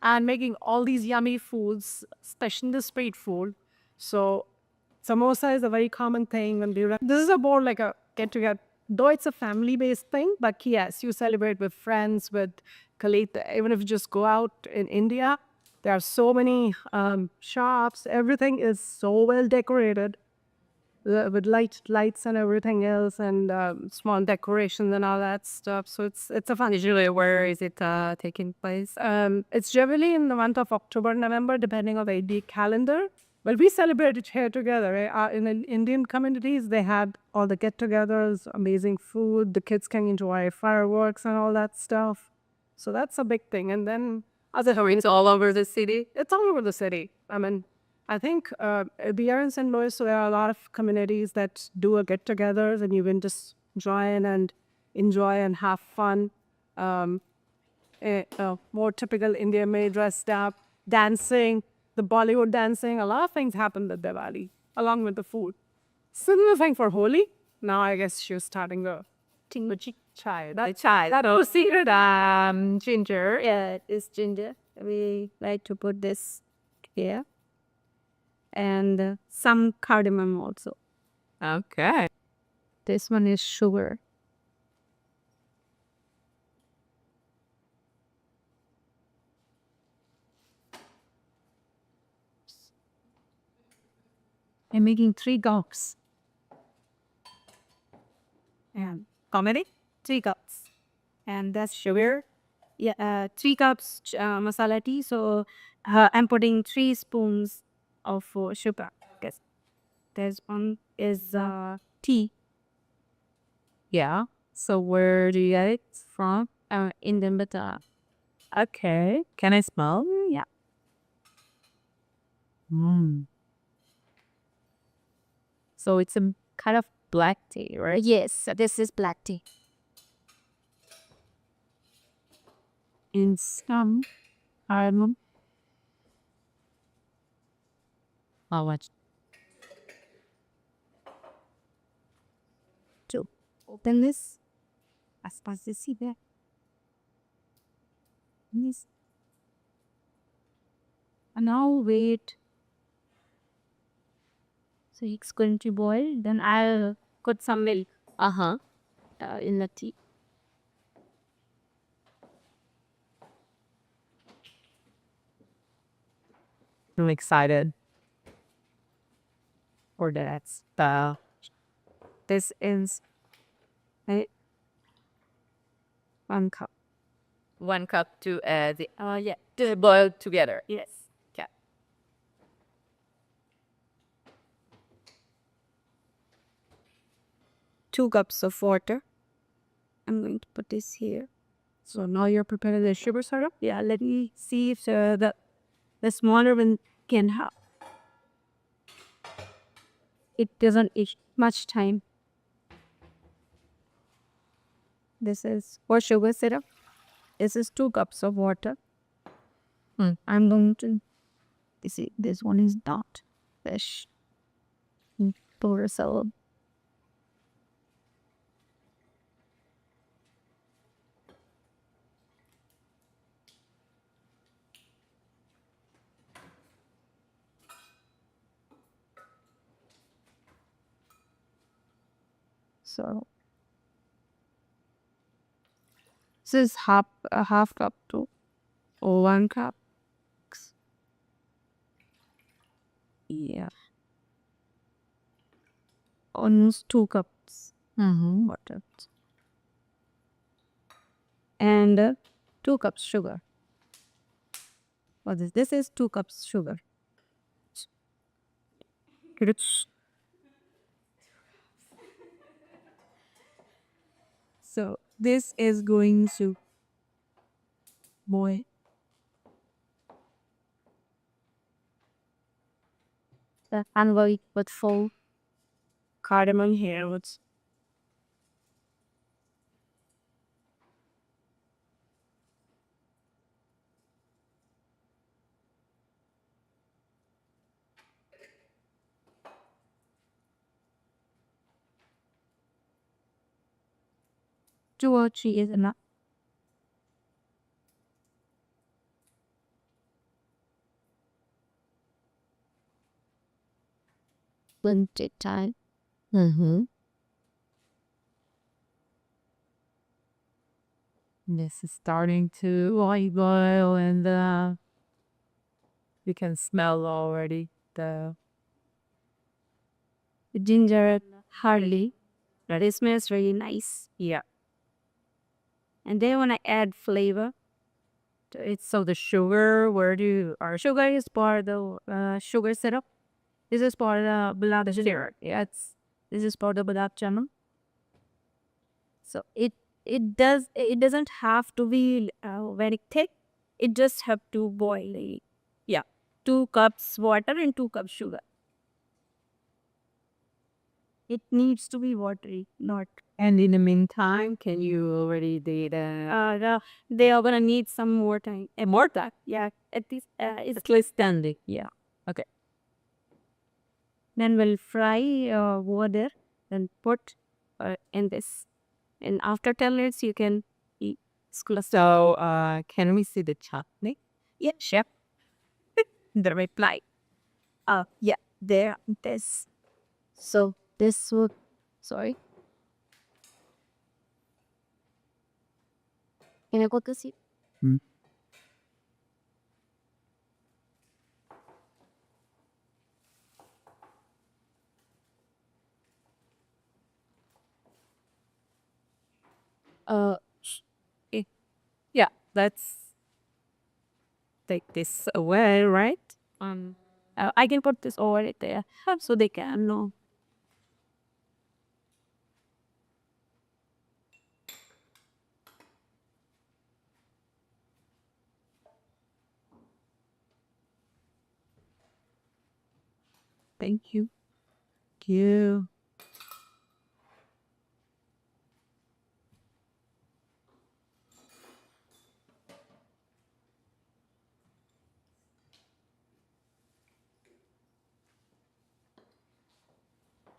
and making all these yummy foods, especially the street food. So samosa is a very common thing. When this is a more like a get together. Though it's a family-based thing, but yes, you celebrate with friends, with colleagues. Even if you just go out in India, there are so many shops. Everything is so well decorated with lights and everything else, and small decorations and all that stuff. So it's a fun. Usually, where is it taking place? It's generally in the month of October, November, depending on the Indian calendar. But we celebrate it here together. In the Indian communities, they had all the get-togethers, amazing food. The kids can enjoy fireworks and all that stuff. So that's a big thing. And then It's all over the city. it's all over the city. I mean, I think we are in St. Louis, so there are a lot of communities that do a get-togethers, and you can just join and enjoy and have fun. More typical Indian-made dressed up, dancing, the Bollywood dancing. A lot of things happen at Diwali, along with the food. Similar thing for Holi. Now I guess she was starting the Chai. That secret ginger. Yeah, it is ginger. We like to put this here. And some cardamom also. Okay. This one is sugar. I'm making 3 cups. And How many? 3 cups. And that's sugar. Yeah, 3 cups masala tea. So I'm putting 3 spoons of sugar. Yes. This one is tea. Yeah. So where do you get it from? Indian butter. Okay. Can I smell? Yeah. So it's a kind of black tea, right? Yes, this is black tea. In some cardamom. How much? To open this, as fast as see there. This. And now wait. So it's going to boil. Then I'll put some milk. in the tea. I'm excited for that style. This is right, 1 cup. 1 cup to Yeah. to boil together. Yes. Okay. 2 cups of water. I'm going to put this here. So now you're preparing the sugar syrup? Yeah, let me see if the smaller one can help. It doesn't take much time. This is for sugar syrup. This is 2 cups of water. I'm going to see this one is not fish. Pour salad. So this is a half cup to or 1 cup. Yeah, almost 2 cups water and 2 cups sugar. What is this? Is 2 cups sugar. It's so this is going to boil. The envoy with full cardamom here. What's two or three is enough. Limited time. This is starting to boil, and you can smell already the. The ginger hardly. But it smells really nice. Yeah. And then when I add flavor to it, So the sugar, where do you are? sugar is part of the sugar syrup. This is part of the gulab syrup. Yeah, this is part of the gulab jamun. So it doesn't have to be very thick. It just have to boil. Yeah, 2 cups water and 2 cups sugar. It needs to be watery, not. And in the meantime, can you already do They are gonna need some more time. more time? Yeah, at least it's At least standing. yeah. Okay. Then we'll fry water and put in this. And after 10 minutes, you can eat. So, can we see the chutney? Yeah, chef. The reply. Yeah, there. This. So this would. Sorry. Can I go to see? Uh, Yeah, let's take this away, right? I can put this over it there so they can know. Thank you. Thank you.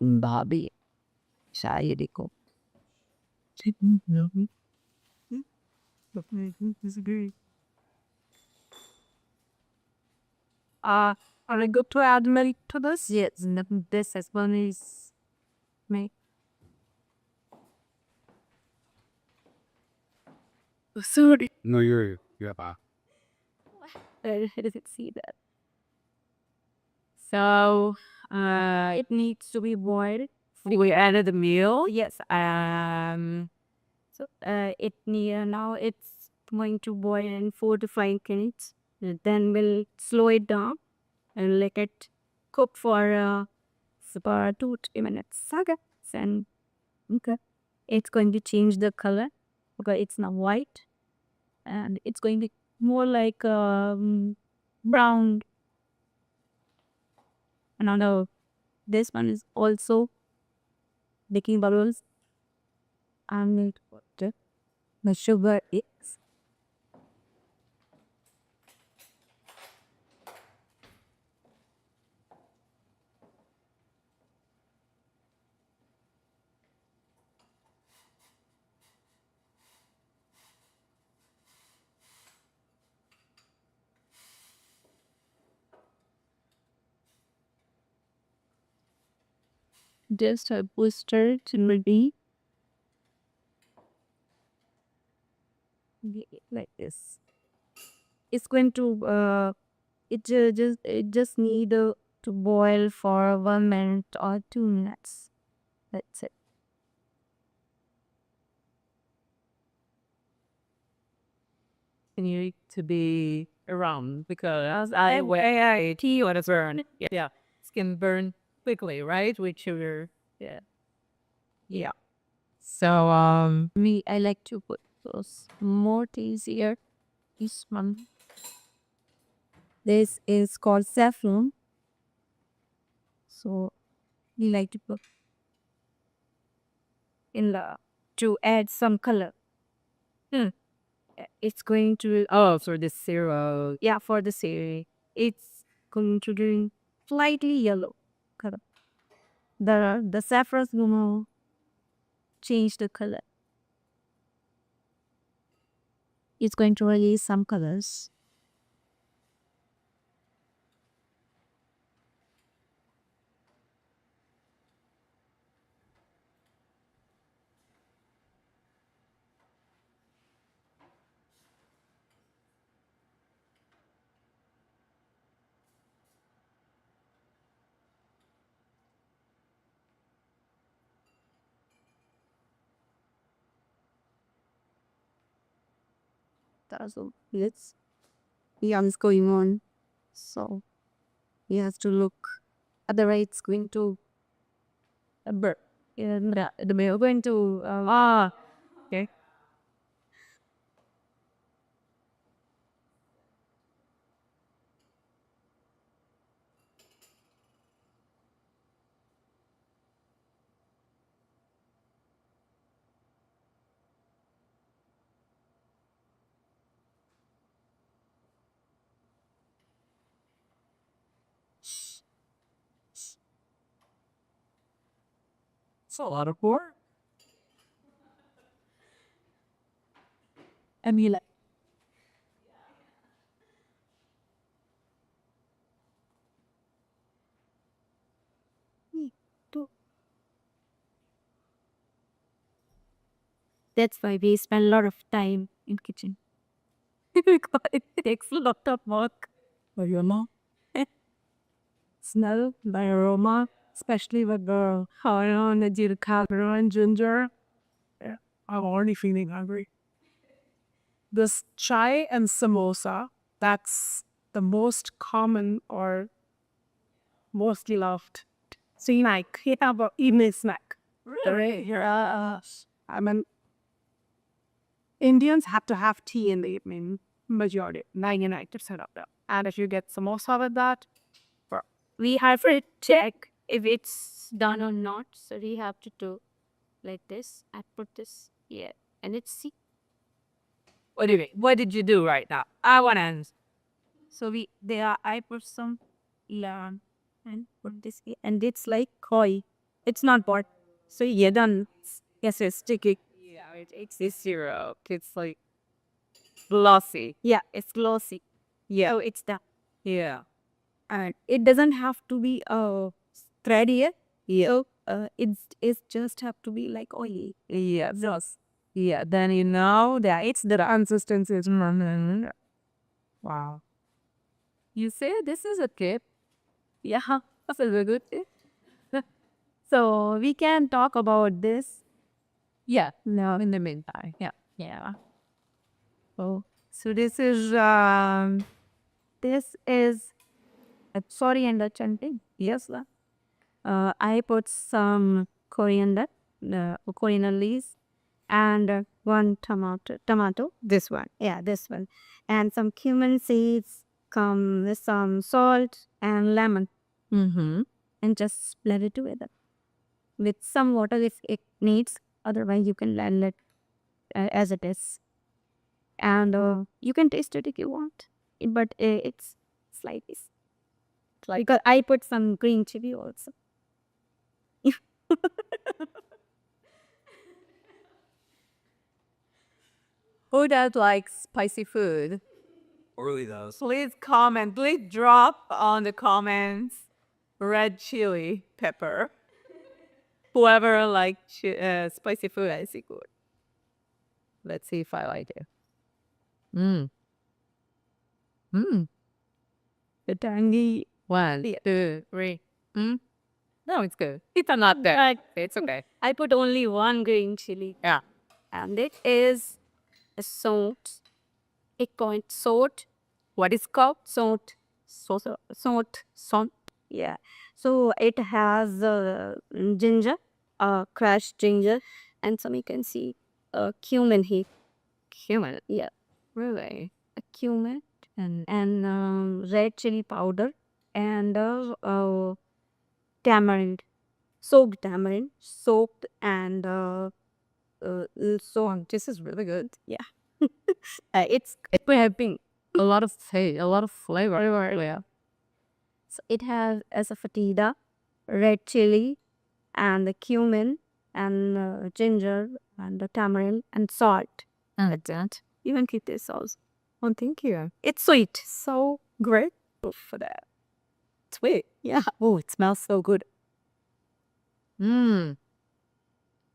Bobby, saya ko. Disagree. Are I good to add milk to this? Yes, this is one is me. Sorry. No, you're fine. Where does it see that? So, It needs to be boiled. we added the meal. Yes. So it now it's going to boil in 4 to 5 minutes. Then we'll slow it down and let it cook for about 2 to 3 minutes. Okay. And okay, it's going to change the color because it's now white, and it's going to be more like brown. And now this one is also baking bubbles. I'm going to put the sugar is. Just a booster to be like this. It's going to it just need to boil for 1 minute or 2 minutes. That's it. You need to be around because I tea when it's burn. Yeah, it can burn quickly, right? With sugar. Yeah. Yeah. So Me, I like to put those more teas here. This one. This is called saffron. So we like to put in the to add some color. It's going to for the syrup. yeah, for the cereal. It's going to be slightly yellow color. The saffron's gonna change the color. It's going to release some colors. That's all. It's is going on. So he has to look. Otherwise, it's going to burn. And the mayo going to Okay. It's a lot of work. emulate. That's why we spend a lot of time in kitchen. Because it takes a lot of work. Aroma. Smell the aroma, especially with the Onion, the jeera, and ginger. Yeah, I'm already feeling hungry. This chai and samosa, that's the most common or mostly loved snack. Yeah, about evening snack. Really? I mean, Indians have to have tea in the evening, majority, 99% of them. And if you get samosa with that, we have to check if it's done or not. So we have to do like this. I put this here, and it's see. What do you mean? What did you do right now? I want to. So I put some yarn and put this here, and it's like koi. It's not bought. So yeah, done. Yes, it's sticky. Yeah, it's this syrup. It's like glossy. Yeah, it's glossy. Yeah. So it's done. Yeah. And it doesn't have to be thready. Yeah. So it's just have to be like oily. Yeah. Yes. Yeah, then you know that it's the consistency. Wow. You say this is a tip? Yeah. That's a very good tip. So we can talk about this. Yeah, No. in the meantime. Yeah. Yeah. So this is This is a coriander chutney. yes. I put some coriander leaves, and one tomato. This one, yeah, this one, and some cumin seeds. Come with some salt and lemon, Mm-hmm. and just blend it together with some water if it needs. Otherwise, you can blend it as it is, and you can taste it if you want. But it's slightly because I put some green chili also. Who does like spicy food? Orly does. Please comment. Please drop on the comments red chili pepper. Whoever like spicy food, I see good. Let's see if I like it. Mm. Mm. The tangy. 1, Yeah. 2, 3. Mm. No, it's good. It's not there. It's okay. I put only one green chili, Yeah. and it is a salt. It called salt. What is called? Salt. Salt. Son. Yeah. So it has ginger, crushed ginger, and some you can see cumin here. Human. Yeah, Really? a cumin and red chili powder and tamarind, soaked and so This is really good. yeah. It's having a lot of taste, a lot of flavor. Yeah. So it has as a fatida, red chili, and the cumin, and ginger, and the tamarind, and salt. Like that. You can keep this also. Oh, thank you. It's sweet. So great for that. Sweet. Yeah. Oh, it smells so good. Mmm.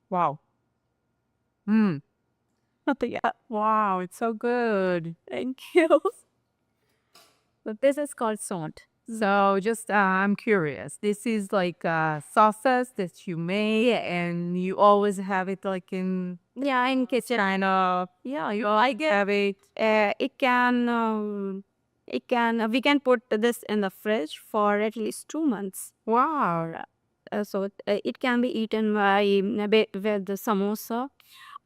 Wow. Mmm. Yeah. Wow, it's so good. Thank you. But this is called salt. So just I'm curious. This is like sauces that you make, and you always have it like in Yeah, in kitchen. kind of yeah. You like it? Have it. We can put this in the fridge for at least 2 months. Wow. So it can be eaten by with the samosa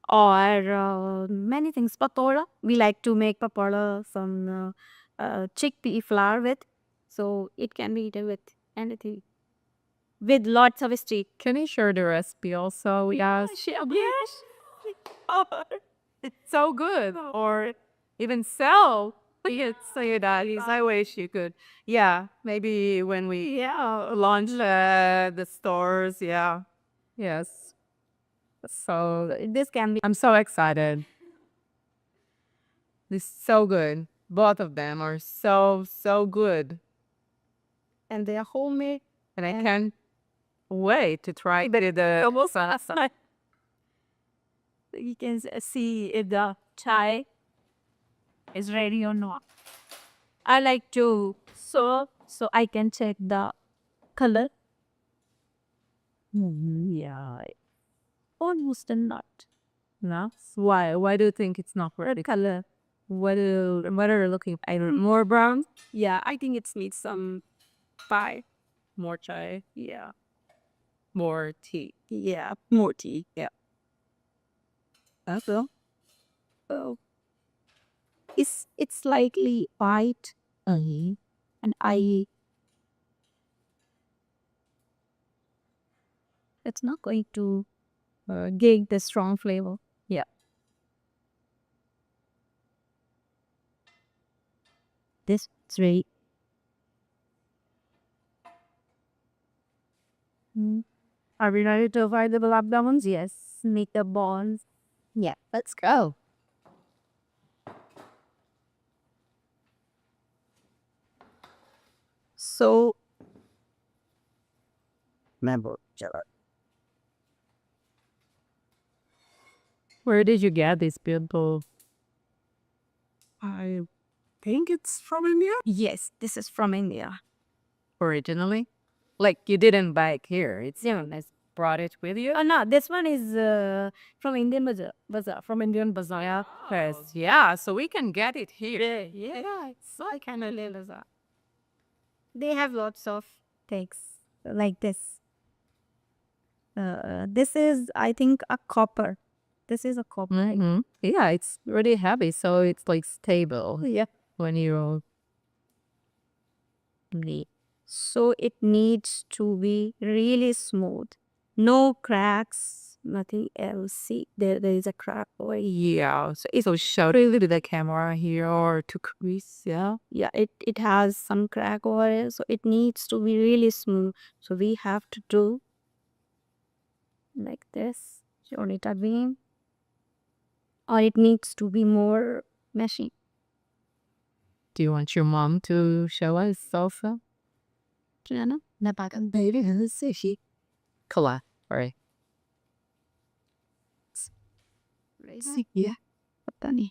or many things. Pakoda. We like to make pakoda some chickpea flour with. So it can be eaten with anything. With lots of street. Can you share the recipe also? Yes. Yes. It's so good. Or even sell. You could say that. I wish you could. Yeah, maybe when we launch the stores. Yeah. Yes. So This can be. I'm so excited. This is so good. Both of them are so good. And they are homemade. And I can't wait to try the samosa. You can see if the chai is ready or not. I like to serve so I can check the color. Yeah. Almost a nut. No? Why? Why do you think it's not ready? Color. What are you looking for? More brown? Yeah, I think it needs some pie. More chai? Yeah. More tea? Yeah, more tea. Yeah. That's all. Oh. It's slightly white and I it's not going to give the strong flavor. Yeah. This is very Are we ready to fry the gulab jamuns? yes, make the balls. Yeah. Let's go. So Member. Where did you get this beautiful? I think it's from India. Yes, this is from India. Originally? Like you didn't buy it here. It's brought it with you? Oh no, this one is from Indian bazaar. From Indian bazaar. Yes. Yeah, so we can get it here. Yeah, it's like an Indian bazaar. They have lots of things like this. This is, I think, a copper. This is a copper. Mm-hmm. Yeah, it's really heavy, so it's like stable Yeah. when you need. So it needs to be really smooth. No cracks, nothing else. See, there is a crack over here. Yeah, so it'll show really to the camera here or to Chris, yeah. Yeah, it has some crack over here, so it needs to be really smooth. So we have to do like this. Show it a beam. Or it needs to be more meshy. Do you want your mom to show us also? Juliana? Baby, let's see. Kala, sorry. Yeah. पता नहीं.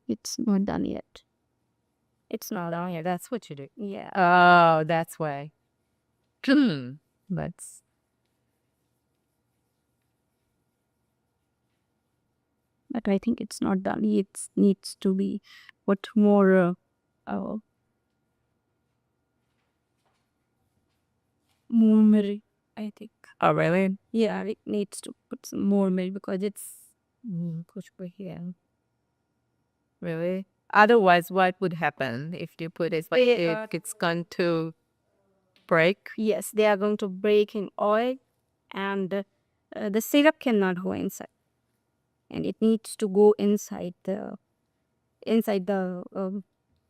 It's not done yet. It's not done yet. That's what you do. Yeah. Oh, that's why. Let's. But I think it's not done. It needs to be put more more milk, I think. Oh, really? Yeah, it needs to put some more milk because it's Push over here. Really? Otherwise, what would happen if you put it like it's going to break? yes, they are going to break in oil, and the syrup cannot go inside, and it needs to go inside the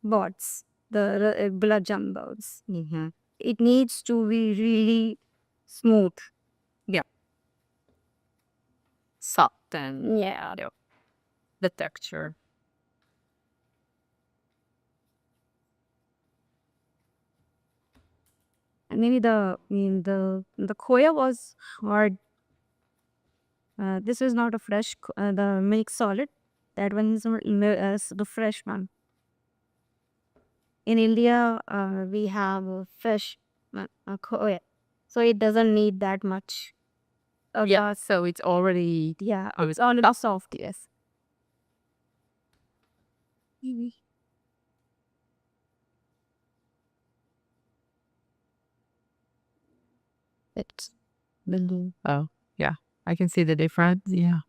boards, the blood jam boards. Mm-hmm. It needs to be really smooth. Soft and Yeah. the texture. And maybe the khoya was hard. This is not a fresh the milk solid. That one is the fresh one. In India, we have a fresh khoya, so it doesn't need that much. Yeah, so it's already. Yeah, it's already soft. Yes. It's Oh, yeah. I can see the difference. Yeah.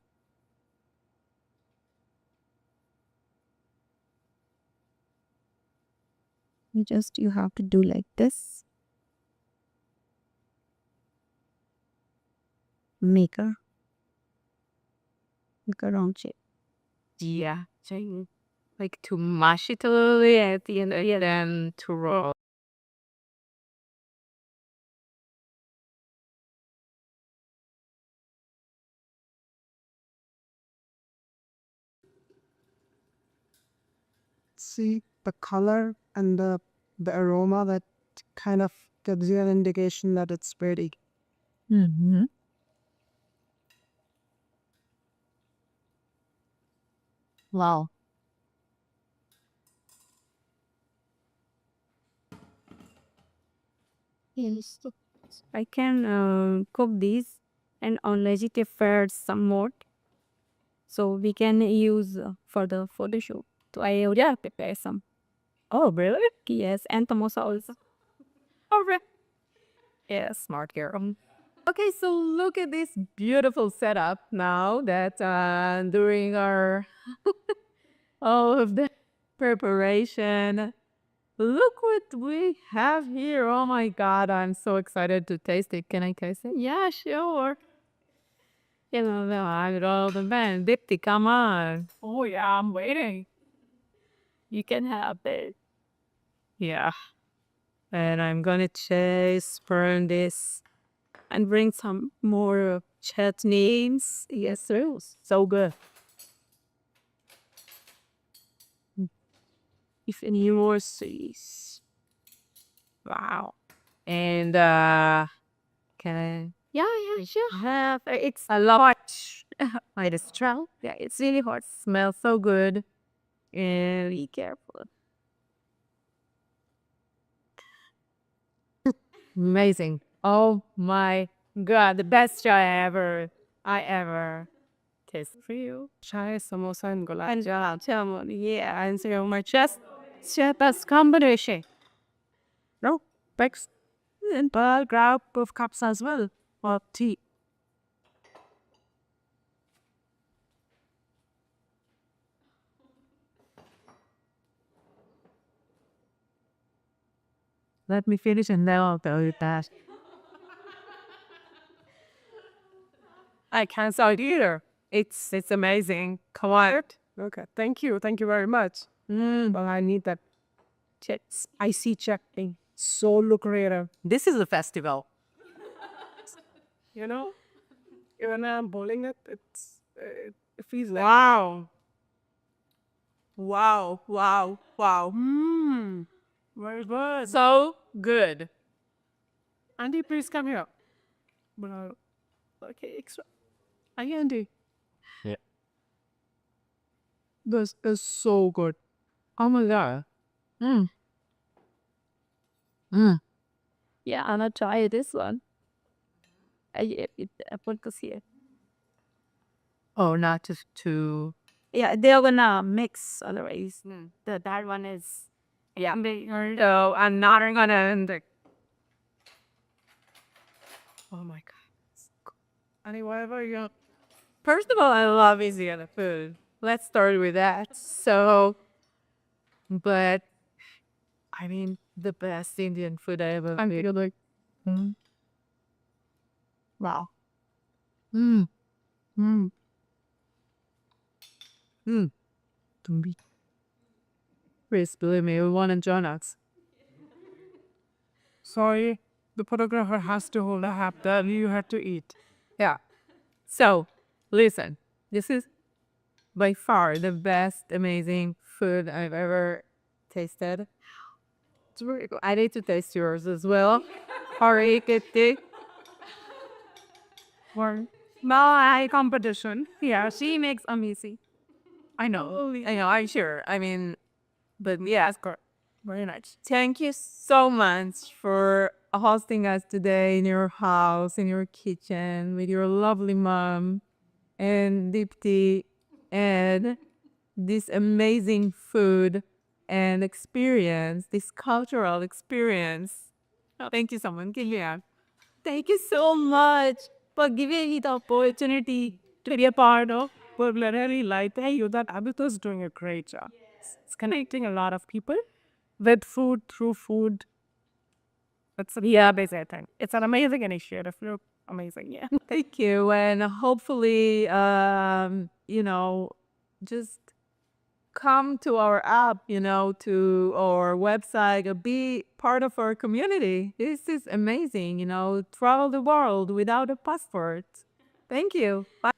you have to do like this. Make a round shape. Yeah. Like to mash it a little bit at the end, then to roll. See the color and the aroma that kind of gives you an indication that it's ready. Mm-hmm. Wow. Yes. I can cook these and on vegetable some more. So we can use for the photo shoot. So I already prepare some. Oh, really? Yes, and samosa also. Oh, really? Yeah, smart girl. Okay, so look at this beautiful setup now that during our all of the preparation. Look what we have here. Oh my God, I'm so excited to taste it. Can I taste it? Yeah, sure. You know, I'm all the man. Dipti, come on. Oh yeah, I'm waiting. You can have it. Yeah. And I'm gonna burn this And bring some more chutneys. Yes, sir. So good. if any more sauce. Wow. And can I? Yeah, sure. It's I love hot. It is strong. Yeah, it's really hot. smells so good. And Be careful. amazing. Oh my God, the best chai I ever tasted for you. Chai, samosa, and gulab. And jamun. Yeah, and so my best combination. No, thanks. And grab both cups as well of tea. Let me finish and then I'll tell you that. I can't say it either. It's amazing. Come on. Okay, thank you. Thank you very much. But I need that spicy chutney. So lucrative. This is a festival. You know? When I'm boiling it, it feels like... Wow. Wow. Wow. Wow. Mmm. Very good. So good. Andy, please come here. Well, okay, extra. Are you Andy? Yeah. This is so good. Oh my God. Mm. Mm. Yeah, I'm gonna try this one. I put this here. Oh, not just to. Yeah, they're gonna mix otherwise. That one is Yeah. So I'm not gonna end it. Oh my God. Andy, whatever you... First of all, I love Indian food. Let's start with that. So, but I mean, the best Indian food I ever I made. feel like... Wow. Mm. Mm. Mm. Tumbi. Please believe me, we want to join us. Sorry, the photographer has to hold a hat that you had to eat. Yeah. So, listen, this is by far the best, amazing food I've ever tasted. It's really good. I need to taste yours as well. Hurry, Kitty. one. My competition. Yeah, she makes amazing. I know, I'm sure. I mean, but yeah, Very nice. thank you so much for hosting us today in your house, in your kitchen, with your lovely mom and Dipti, and this amazing food and experience, this cultural experience. Thank you so much. Give me a- Thank you so much for giving me the opportunity to be a part of. But really, like, thank you that Habuyta's doing a great job. It's connecting a lot of people with food, through food. That's a amazing thing. It's an amazing initiative. You're amazing. Yeah. Thank you. And hopefully, just come to our app, to our website, be part of our community. This is amazing, travel the world without a passport. Thank you. Bye.